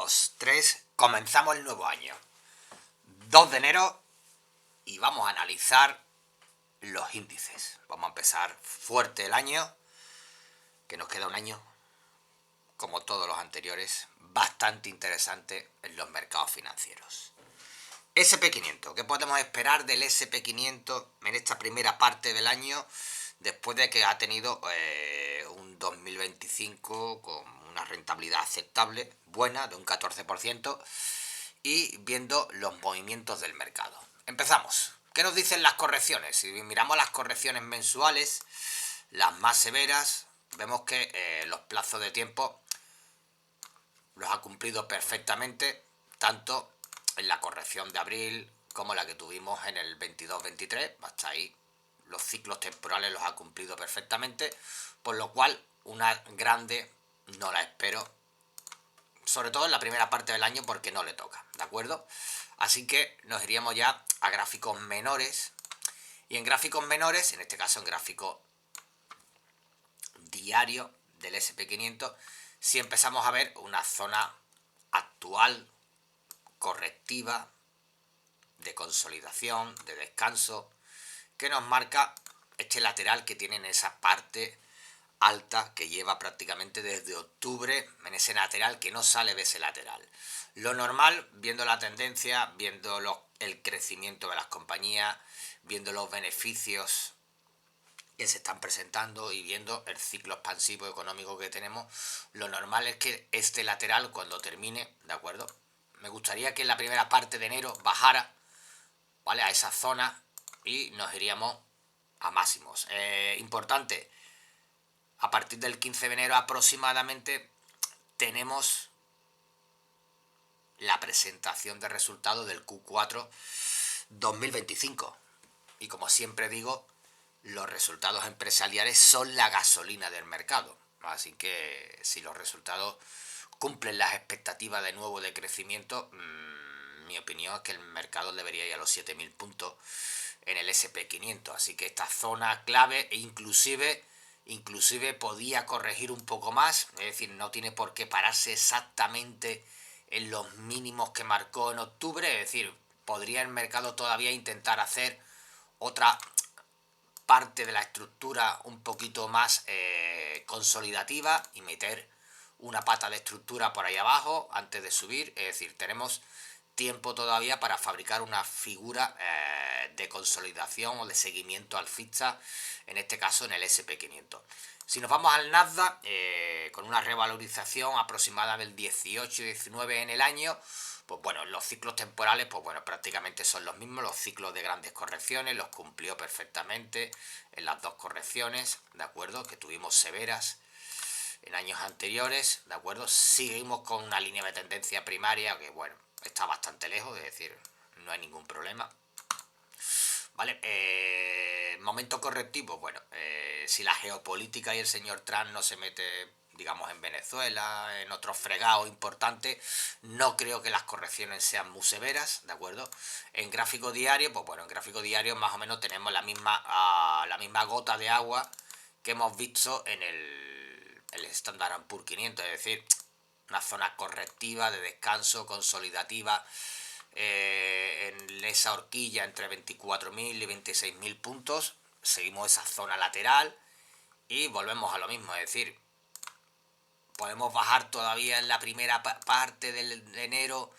2, 3, comenzamos el nuevo año. 2 de enero y vamos a analizar los índices. Vamos a empezar fuerte el año, que nos queda un año, como todos los anteriores, bastante interesante en los mercados financieros. SP500, ¿qué podemos esperar del SP500 en esta primera parte del año? Después de que ha tenido un 2025 con una rentabilidad aceptable, buena, de un 14%, y viendo los movimientos del mercado. Empezamos. ¿Qué nos dicen las correcciones? Si miramos las correcciones mensuales, las más severas, vemos que los plazos de tiempo los ha cumplido perfectamente, tanto en la corrección de abril como la que tuvimos en el 22-23, hasta ahí los ciclos temporales los ha cumplido perfectamente, por lo cual una grande no la espero, sobre todo en la primera parte del año porque no le toca, ¿de acuerdo? Así que nos iríamos ya a gráficos menores, y en gráficos menores, en este caso en gráfico diario del SP500, si empezamos a ver una zona actual correctiva de consolidación, de descanso, que nos marca este lateral que tiene en esa parte alta que lleva prácticamente desde octubre, en ese lateral que no sale de ese lateral. Lo normal, viendo la tendencia, viendo el crecimiento de las compañías, viendo los beneficios que se están presentando y viendo el ciclo expansivo económico que tenemos, lo normal es que este lateral, cuando termine, ¿de acuerdo? Me gustaría que en la primera parte de enero bajara, ¿vale?, a esa zona y nos iríamos a máximos. Importante, a partir del 15 de enero aproximadamente tenemos la presentación de resultados del Q4 2025. Y como siempre digo, los resultados empresariales son la gasolina del mercado. Así que si los resultados cumplen las expectativas de nuevo de crecimiento, mi opinión es que el mercado debería ir a los 7.000 puntos en el SP500. Así que esta zona clave e inclusive podía corregir un poco más. Es decir, no tiene por qué pararse exactamente en los mínimos que marcó en octubre. Es decir, podría el mercado todavía intentar hacer otra parte de la estructura un poquito más consolidativa y meter una pata de estructura por ahí abajo antes de subir. Es decir, tenemos tiempo todavía para fabricar una figura de consolidación o de seguimiento alcista, en este caso en el SP500. Si nos vamos al Nasdaq, con una revalorización aproximada del 18-19 en el año, pues bueno, los ciclos temporales, pues bueno, prácticamente son los mismos. Los ciclos de grandes correcciones los cumplió perfectamente en las dos correcciones, ¿de acuerdo?, que tuvimos severas en años anteriores, ¿de acuerdo? Seguimos con una línea de tendencia primaria que, bueno, está bastante lejos, es decir, no hay ningún problema, ¿vale? Momento correctivo, bueno, si la geopolítica y el señor Trump no se mete, digamos, en Venezuela, en otros fregados importantes, no creo que las correcciones sean muy severas, ¿de acuerdo? En gráfico diario, pues bueno, en gráfico diario más o menos tenemos la misma gota de agua que hemos visto en el Standard & Poor's 500, es decir, una zona correctiva de descanso, consolidativa, en esa horquilla entre 24.000 y 26.000 puntos. Seguimos esa zona lateral y volvemos a lo mismo, es decir, podemos bajar todavía en la primera parte de enero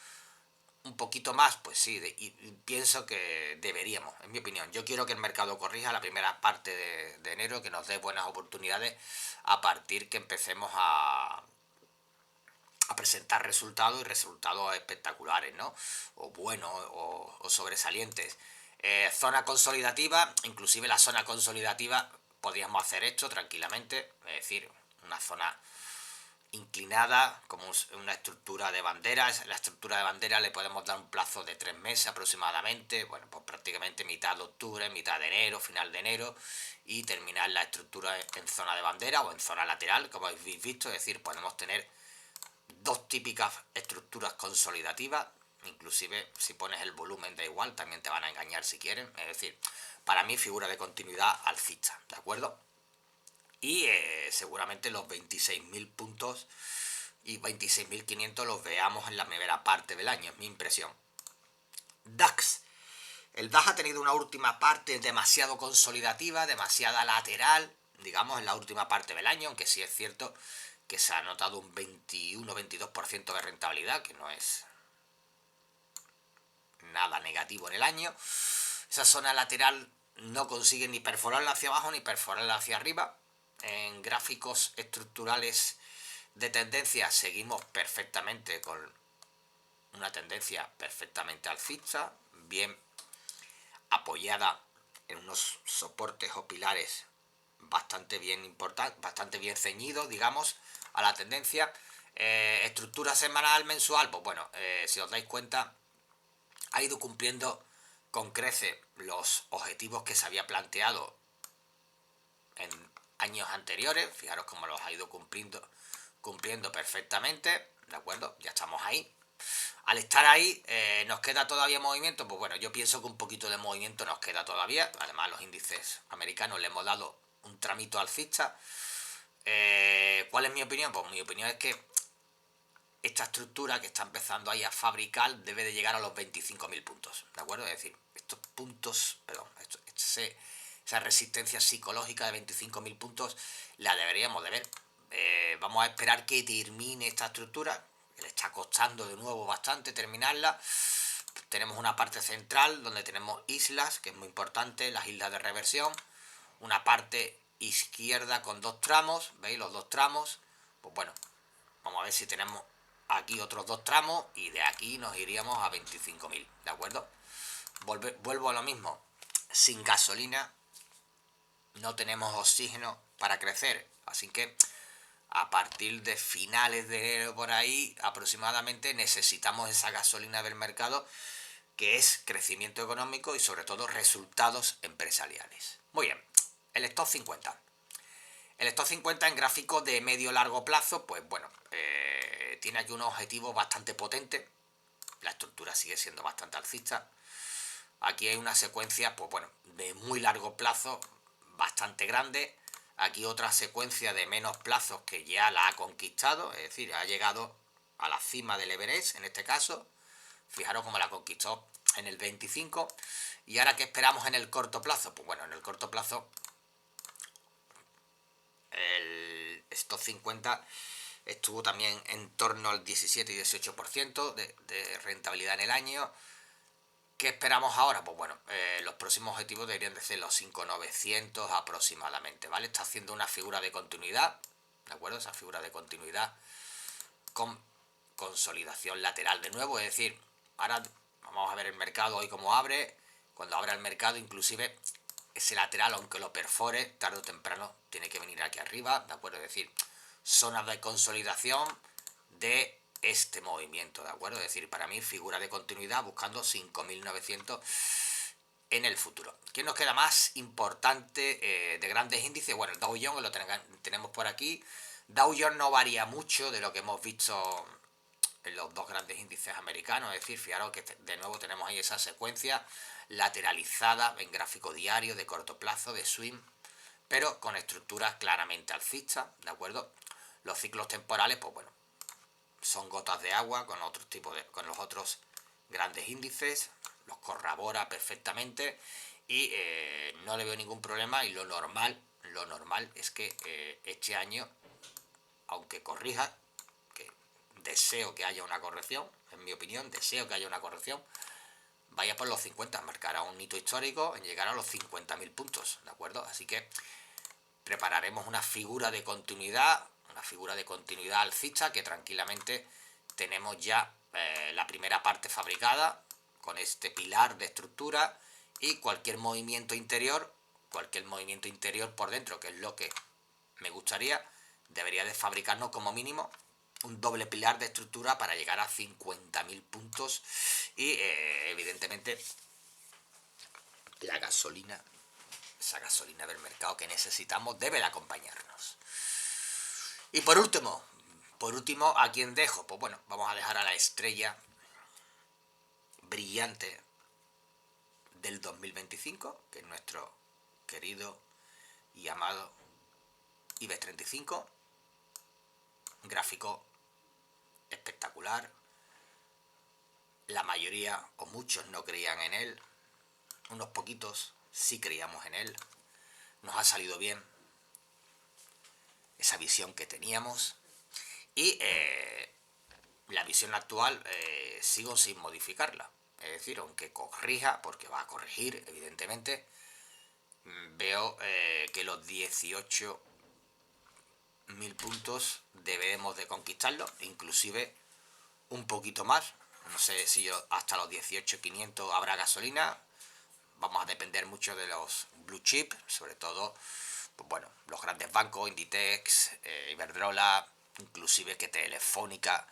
un poquito más, pues sí, y pienso que deberíamos, en mi opinión. Yo quiero que el mercado corrija la primera parte de enero, que nos dé buenas oportunidades a partir que empecemos a presentar resultados, y resultados espectaculares, ¿no? O buenos o sobresalientes. Zona consolidativa, inclusive la zona consolidativa podríamos hacer esto tranquilamente, es decir, una zona inclinada como una estructura de bandera. La estructura de bandera le podemos dar un plazo de 3 meses aproximadamente, bueno, pues prácticamente mitad de octubre, mitad de enero, final de enero, y terminar la estructura en zona de bandera o en zona lateral, como habéis visto. Es decir, podemos tener dos típicas estructuras consolidativas. Inclusive si pones el volumen da igual, también te van a engañar si quieren. Es decir, para mí figura de continuidad alcista, ¿de acuerdo? Y seguramente los 26.000 puntos y 26.500 los veamos en la primera parte del año, es mi impresión. DAX. El DAX ha tenido una última parte demasiado consolidativa, demasiada lateral, digamos, en la última parte del año, aunque sí es cierto que se ha notado un 21-22% de rentabilidad, que no es nada negativo en el año. Esa zona lateral no consigue ni perforarla hacia abajo ni perforarla hacia arriba. En gráficos estructurales de tendencia seguimos perfectamente con una tendencia perfectamente alcista, bien apoyada en unos soportes o pilares bastante bien importantes, bastante bien ceñidos, digamos, a la tendencia. Estructura semanal, mensual, pues bueno, si os dais cuenta, ha ido cumpliendo con creces los objetivos que se había planteado en años anteriores. Fijaros cómo los ha ido cumpliendo perfectamente, ¿de acuerdo? Ya estamos ahí. Al estar ahí, ¿nos queda todavía movimiento? Pues bueno, yo pienso que un poquito de movimiento nos queda todavía. Además, los índices americanos le hemos dado un tramito alcista. ¿Cuál es mi opinión? Pues mi opinión es que esta estructura que está empezando ahí a fabricar debe de llegar a los 25.000 puntos, ¿de acuerdo? Es decir, estos puntos, perdón, esa resistencia psicológica de 25.000 puntos la deberíamos de ver. Vamos a esperar que termine esta estructura, que le está costando de nuevo bastante terminarla. Tenemos una parte central donde tenemos islas, que es muy importante, las islas de reversión. Una parte izquierda con dos tramos, ¿veis? Los dos tramos. Pues bueno, vamos a ver si tenemos aquí otros dos tramos y de aquí nos iríamos a 25.000, ¿de acuerdo? Vuelvo a lo mismo. Sin gasolina no tenemos oxígeno para crecer, así que a partir de finales de enero por ahí aproximadamente necesitamos esa gasolina del mercado, que es crecimiento económico y sobre todo resultados empresariales. Muy bien, el Stock 50. El Stock 50 en gráfico de medio-largo plazo, pues bueno, tiene aquí un objetivo bastante potente. La estructura sigue siendo bastante alcista. Aquí hay una secuencia, pues bueno, de muy largo plazo, bastante grande. Aquí otra secuencia de menos plazos que ya la ha conquistado, es decir, ha llegado a la cima del Everest, en este caso. Fijaros cómo la conquistó en el 25. ¿Y ahora qué esperamos en el corto plazo? Pues bueno, en el corto plazo el Stock 50 estuvo también en torno al 17 y 18% de rentabilidad en el año. ¿Qué esperamos ahora? Pues bueno, los próximos objetivos deberían de ser los 5.900 aproximadamente, ¿vale? Está haciendo una figura de continuidad, ¿de acuerdo? Esa figura de continuidad con consolidación lateral de nuevo, es decir, ahora vamos a ver el mercado hoy cómo abre. Cuando abra el mercado, inclusive ese lateral, aunque lo perfore, tarde o temprano tiene que venir aquí arriba, ¿de acuerdo? Es decir, zonas de consolidación de este movimiento, ¿de acuerdo? Es decir, para mí figura de continuidad buscando 5.900 en el futuro. ¿Qué nos queda más importante de grandes índices? Bueno, el Dow Jones lo tenemos por aquí. Dow Jones no varía mucho de lo que hemos visto en los dos grandes índices americanos, es decir, fijaros que de nuevo tenemos ahí esa secuencia lateralizada en gráfico diario de corto plazo, de swing, pero con estructuras claramente alcistas, ¿de acuerdo? Los ciclos temporales, pues bueno, son gotas de agua con otros tipos con los otros grandes índices, los corrobora perfectamente y no le veo ningún problema. Y lo normal es que este año, aunque corrija, que deseo que haya una corrección, en mi opinión, deseo que haya una corrección, vaya por los 50, marcará un hito histórico en llegar a los 50.000 puntos, ¿de acuerdo? Así que prepararemos una figura de continuidad alcista, que tranquilamente tenemos ya la primera parte fabricada con este pilar de estructura, y cualquier movimiento interior por dentro, que es lo que me gustaría, debería de fabricarnos como mínimo un doble pilar de estructura para llegar a 50.000 puntos y evidentemente la gasolina, esa gasolina del mercado que necesitamos, debe de acompañarnos. Y por último, ¿a quién dejo? Pues bueno, vamos a dejar a la estrella brillante del 2025, que es nuestro querido y amado IBEX 35, gráfico espectacular. La mayoría o muchos no creían en él. Unos poquitos sí creíamos en él. Nos ha salido bien esa visión que teníamos. Y la visión actual sigo sin modificarla. Es decir, aunque corrija, porque va a corregir, evidentemente, veo que los 18.000 puntos debemos de conquistarlos, inclusive un poquito más. No sé si yo hasta los 18.500 habrá gasolina. Vamos a depender mucho de los blue chip, sobre todo, pues bueno, los grandes bancos, Inditex, Iberdrola, inclusive que Telefónica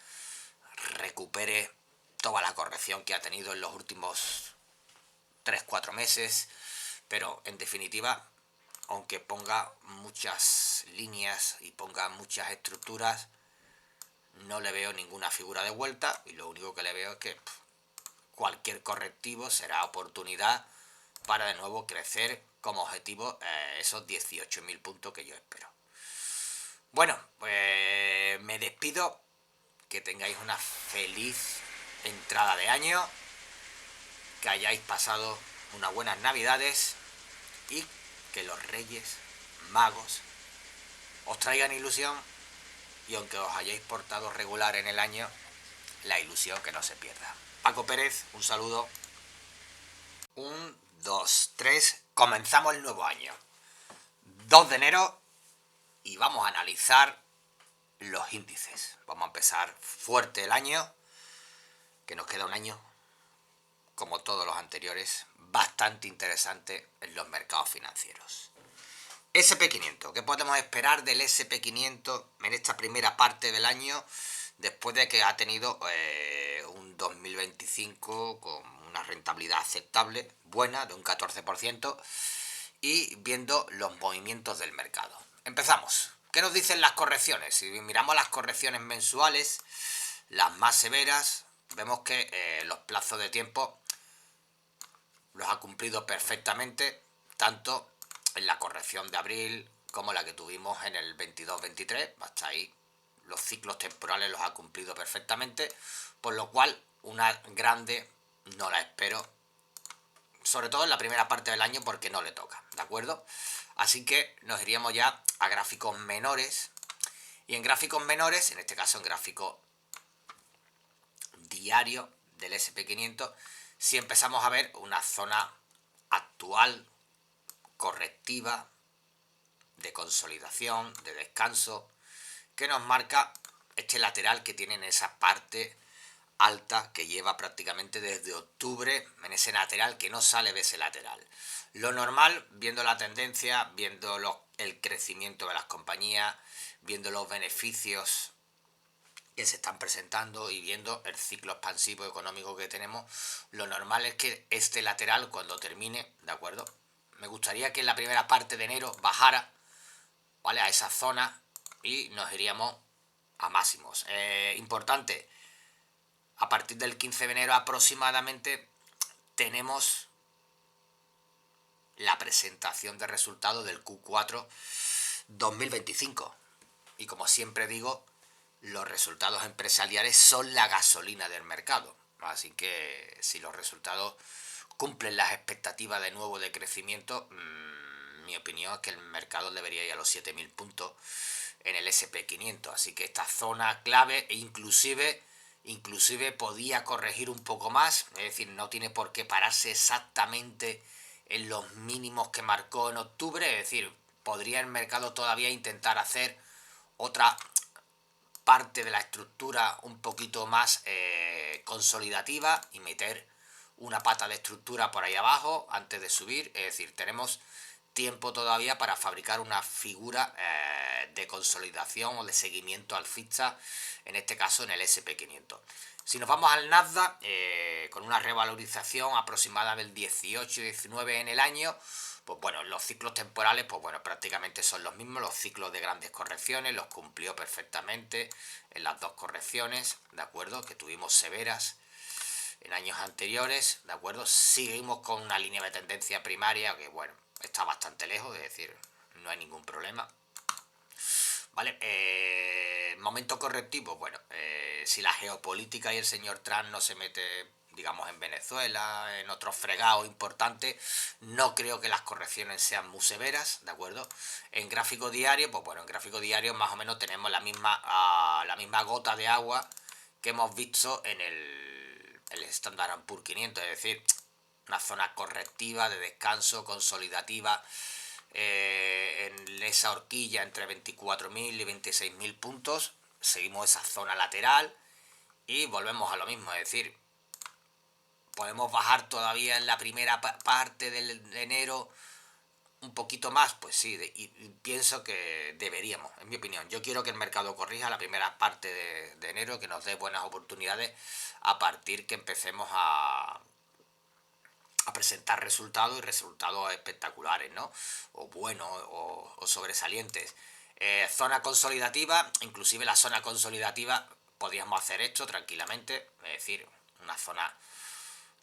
recupere toda la corrección que ha tenido en los últimos 3-4 meses. Pero en definitiva, aunque ponga muchas líneas y ponga muchas estructuras, no le veo ninguna figura de vuelta, y lo único que le veo es que cualquier correctivo será oportunidad para de nuevo crecer como objetivo esos 18.000 puntos que yo espero. Bueno, pues me despido. Que tengáis una feliz entrada de año, que hayáis pasado unas buenas navidades y que los Reyes Magos os traigan ilusión, y aunque os hayáis portado regular en el año, la ilusión que no se pierda. Paco Pérez, un saludo. 1, 2, 3, comenzamos el nuevo año. 2 de enero y vamos a analizar los índices. Vamos a empezar fuerte el año, que nos queda un año, como todos los anteriores, bastante interesante en los mercados financieros. SP500, ¿qué podemos esperar del SP500 en esta primera parte del año, después de que ha tenido un 2025 con una rentabilidad aceptable, buena, de un 14%, y viendo los movimientos del mercado? Empezamos. ¿Qué nos dicen las correcciones? Si miramos las correcciones mensuales, las más severas, vemos que los plazos de tiempo los ha cumplido perfectamente, tanto en la corrección de abril como la que tuvimos en el 22-23, hasta ahí los ciclos temporales los ha cumplido perfectamente, por lo cual una grande no la espero, sobre todo en la primera parte del año, porque no le toca, ¿de acuerdo? Así que nos iríamos ya a gráficos menores, y en gráficos menores, en este caso en gráfico diario del SP500, si empezamos a ver una zona actual correctiva, de consolidación, de descanso, que nos marca este lateral que tiene en esa parte alta que lleva prácticamente desde octubre, en ese lateral que no sale de ese lateral. Lo normal, viendo la tendencia, viendo el crecimiento de las compañías, viendo los beneficios que se están presentando y viendo el ciclo expansivo económico que tenemos, lo normal es que este lateral, cuando termine, ¿de acuerdo? Me gustaría que en la primera parte de enero bajara, ¿vale?, a esa zona, y nos iríamos a máximos. Importante, a partir del 15 de enero aproximadamente tenemos la presentación de resultados del Q4 2025. Y como siempre digo, los resultados empresariales son la gasolina del mercado. Así que si los resultados cumplen las expectativas de nuevo de crecimiento, mi opinión es que el mercado debería ir a los 7.000 puntos en el SP500. Así que esta zona clave, e inclusive podía corregir un poco más, es decir, no tiene por qué pararse exactamente en los mínimos que marcó en octubre, es decir, podría el mercado todavía intentar hacer otra parte de la estructura un poquito más consolidativa y meter una pata de estructura por ahí abajo antes de subir. Es decir, tenemos tiempo todavía para fabricar una figura de consolidación o de seguimiento alcista, en este caso en el SP500. Si nos vamos al Nasdaq, con una revalorización aproximada del 18-19 en el año, pues bueno, los ciclos temporales, pues bueno, prácticamente son los mismos. Los ciclos de grandes correcciones los cumplió perfectamente en las dos correcciones, ¿de acuerdo?, que tuvimos severas en años anteriores, ¿de acuerdo? Seguimos con una línea de tendencia primaria que, bueno, está bastante lejos, es decir, no hay ningún problema, ¿vale? Momento correctivo, bueno, si la geopolítica y el señor Trump no se mete, digamos, en Venezuela, en otros fregados importantes, no creo que las correcciones sean muy severas, ¿de acuerdo? En gráfico diario, pues bueno, en gráfico diario más o menos tenemos la misma gota de agua que hemos visto en el Standard & Poor's 500, es decir, una zona correctiva de descanso, consolidativa, en esa horquilla entre 24.000 y 26.000 puntos. Seguimos esa zona lateral y volvemos a lo mismo, es decir, podemos bajar todavía en la primera parte de enero un poquito más, pues sí, y pienso que deberíamos, en mi opinión. Yo quiero que el mercado corrija la primera parte de enero, que nos dé buenas oportunidades a partir que empecemos a presentar resultados y resultados espectaculares, ¿no? O buenos o sobresalientes. Zona consolidativa, inclusive la zona consolidativa podríamos hacer esto tranquilamente, es decir, una zona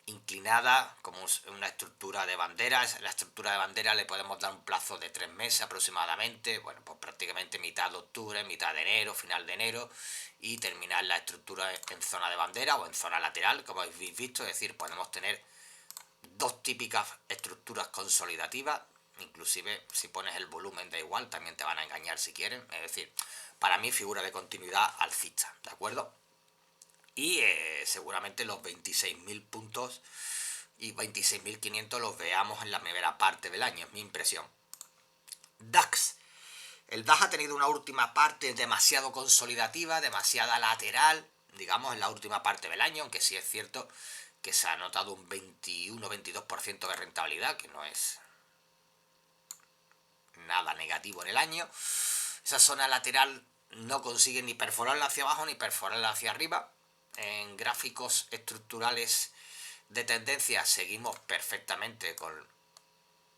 inclinada como una estructura de bandera. La estructura de bandera le podemos dar un plazo de 3 meses aproximadamente, bueno, pues prácticamente mitad de octubre, mitad de enero, final de enero, y terminar la estructura en zona de bandera o en zona lateral, como habéis visto, es decir, podemos tener dos típicas estructuras consolidativas. Inclusive si pones el volumen da igual, también te van a engañar si quieren, es decir, para mí figura de continuidad alcista, ¿de acuerdo? Y seguramente los 26.000 puntos y 26.500 los veamos en la primera parte del año, es mi impresión. DAX. El DAX ha tenido una última parte demasiado consolidativa, demasiada lateral, digamos, en la última parte del año, aunque sí es cierto que se ha notado un 21-22% de rentabilidad, que no es nada negativo en el año. Esa zona lateral no consigue ni perforarla hacia abajo ni perforarla hacia arriba. En gráficos estructurales de tendencia seguimos perfectamente con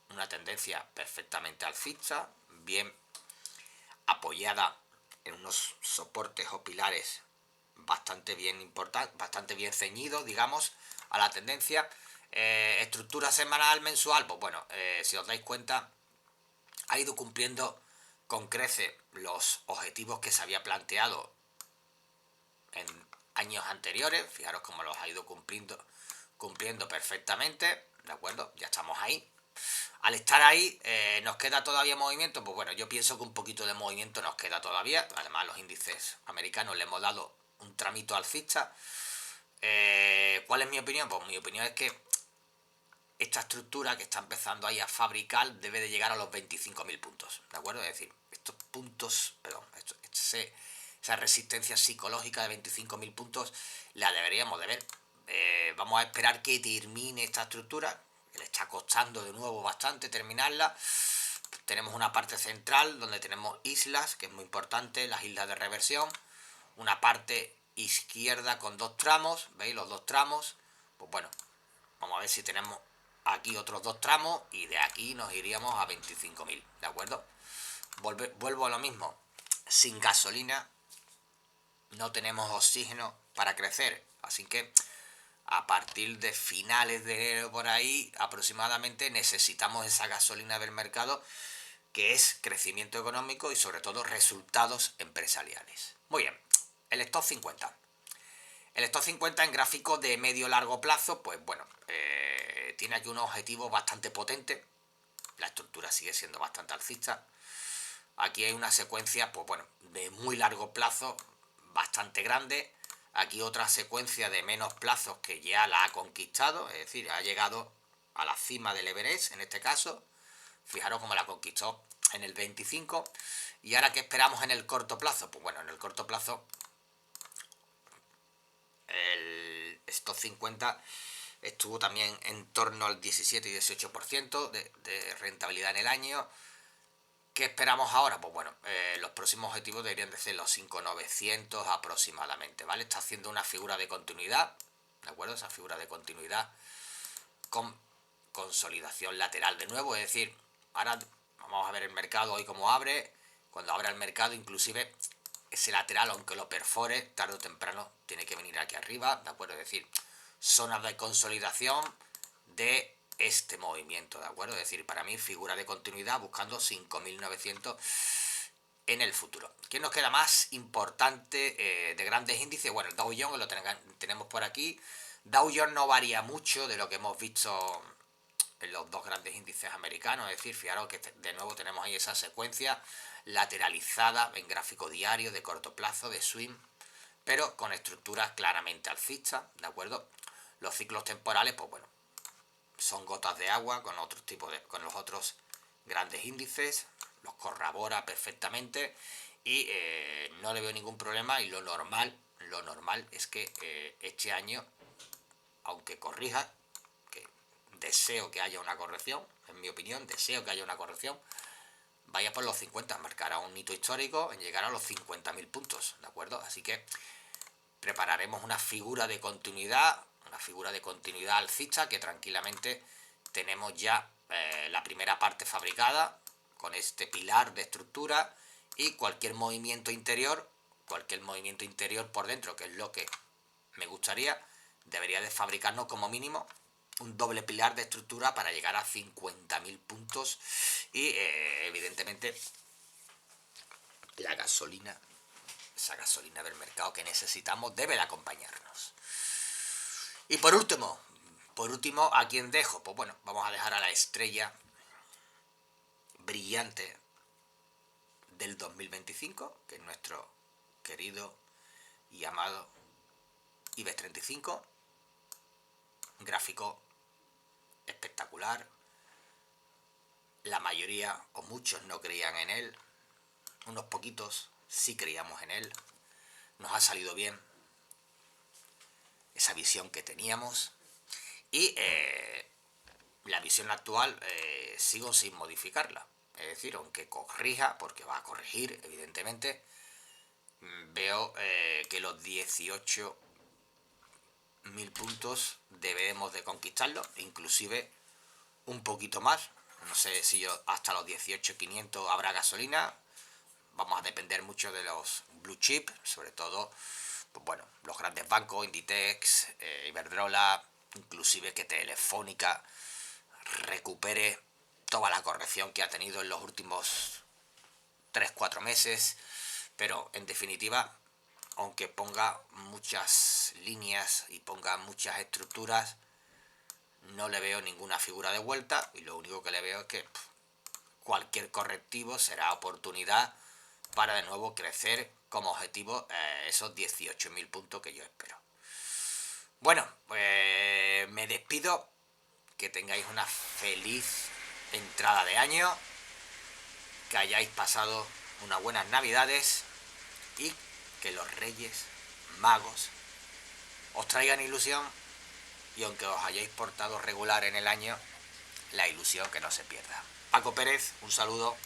una tendencia perfectamente alcista, bien apoyada en unos soportes o pilares bastante bien importantes, bastante bien ceñidos, digamos, a la tendencia. Estructura semanal, mensual, pues bueno, si os dais cuenta, ha ido cumpliendo con creces los objetivos que se había planteado en años anteriores. Fijaros cómo los ha ido cumpliendo perfectamente, ¿de acuerdo? Ya estamos ahí. Al estar ahí, ¿nos queda todavía movimiento? Pues bueno, yo pienso que un poquito de movimiento nos queda todavía. Además, los índices americanos le hemos dado un tramito alcista. ¿Cuál es mi opinión? Pues mi opinión es que esta estructura que está empezando ahí a fabricar debe de llegar a los 25.000 puntos, ¿de acuerdo? Es decir, estos puntos, perdón, esa resistencia psicológica de 25.000 puntos la deberíamos de ver. Vamos a esperar que termine esta estructura, que le está costando de nuevo bastante terminarla. Tenemos una parte central donde tenemos islas, que es muy importante, las islas de reversión. Una parte izquierda con dos tramos, ¿veis los dos tramos? Pues bueno, vamos a ver si tenemos aquí otros dos tramos y de aquí nos iríamos a 25.000, ¿de acuerdo? Vuelvo a lo mismo, sin gasolina no tenemos oxígeno para crecer, así que a partir de finales de enero por ahí aproximadamente necesitamos esa gasolina del mercado, que es crecimiento económico y sobre todo resultados empresariales. Muy bien, el Stock 50. El Stock 50 en gráfico de medio-largo plazo, pues bueno, tiene aquí un objetivo bastante potente. La estructura sigue siendo bastante alcista. Aquí hay una secuencia, pues bueno, de muy largo plazo, bastante grande. Aquí otra secuencia de menos plazos que ya la ha conquistado, es decir, ha llegado a la cima del Everest, en este caso. Fijaros cómo la conquistó en el 25. ¿Y ahora qué esperamos en el corto plazo? Pues bueno, en el corto plazo el Stock 50 estuvo también en torno al 17 y 18% de rentabilidad en el año. ¿Qué esperamos ahora? Pues bueno, los próximos objetivos deberían de ser los 5.900 aproximadamente, ¿vale? Está haciendo una figura de continuidad, ¿de acuerdo? Esa figura de continuidad con consolidación lateral de nuevo, es decir, ahora vamos a ver el mercado hoy cómo abre. Cuando abra el mercado, inclusive ese lateral, aunque lo perfore, tarde o temprano tiene que venir aquí arriba, ¿de acuerdo? Es decir, zonas de consolidación de este movimiento, ¿de acuerdo? Es decir, para mí figura de continuidad buscando 5.900 en el futuro. ¿Qué nos queda más importante de grandes índices? Bueno, el Dow Jones lo tenemos por aquí. Dow Jones no varía mucho de lo que hemos visto en los dos grandes índices americanos, es decir, fijaros que de nuevo tenemos ahí esa secuencia lateralizada en gráfico diario de corto plazo, de swing, pero con estructuras claramente alcistas, ¿de acuerdo? Los ciclos temporales, pues bueno, son gotas de agua con otros tipos con los otros grandes índices, los corrobora perfectamente y no le veo ningún problema, y lo normal es que este año, aunque corrija, que deseo que haya una corrección, en mi opinión, deseo que haya una corrección, vaya por los 50, marcará un hito histórico en llegar a los 50.000 puntos, ¿de acuerdo? Así que prepararemos una figura de continuidad alcista, que tranquilamente tenemos ya la primera parte fabricada con este pilar de estructura, y cualquier movimiento interior por dentro, que es lo que me gustaría, debería de fabricarnos como mínimo un doble pilar de estructura para llegar a 50.000 puntos y evidentemente la gasolina, esa gasolina del mercado que necesitamos, debe de acompañarnos. Y por último, ¿a quién dejo? Pues bueno, vamos a dejar a la estrella brillante del 2025, que es nuestro querido y amado IBEX 35, gráfico espectacular. La mayoría o muchos no creían en él, unos poquitos sí creíamos en él, nos ha salido bien esa visión que teníamos, y la visión actual sigo sin modificarla. Es decir, aunque corrija, porque va a corregir evidentemente, veo que los 18.000 puntos debemos de conquistarlos, inclusive un poquito más. No sé si hasta los 18.500 habrá gasolina. Vamos a depender mucho de los blue chips, sobre todo, pues bueno, los grandes bancos, Inditex, Iberdrola, inclusive que Telefónica recupere toda la corrección que ha tenido en los últimos 3-4 meses. Pero en definitiva, aunque ponga muchas líneas y ponga muchas estructuras, no le veo ninguna figura de vuelta, y lo único que le veo es que cualquier correctivo será oportunidad para de nuevo crecer como objetivo esos 18.000 puntos que yo espero. Bueno, pues me despido, que tengáis una feliz entrada de año, que hayáis pasado unas buenas navidades y que los Reyes Magos os traigan ilusión, y aunque os hayáis portado regular en el año, la ilusión que no se pierda. Paco Pérez, un saludo.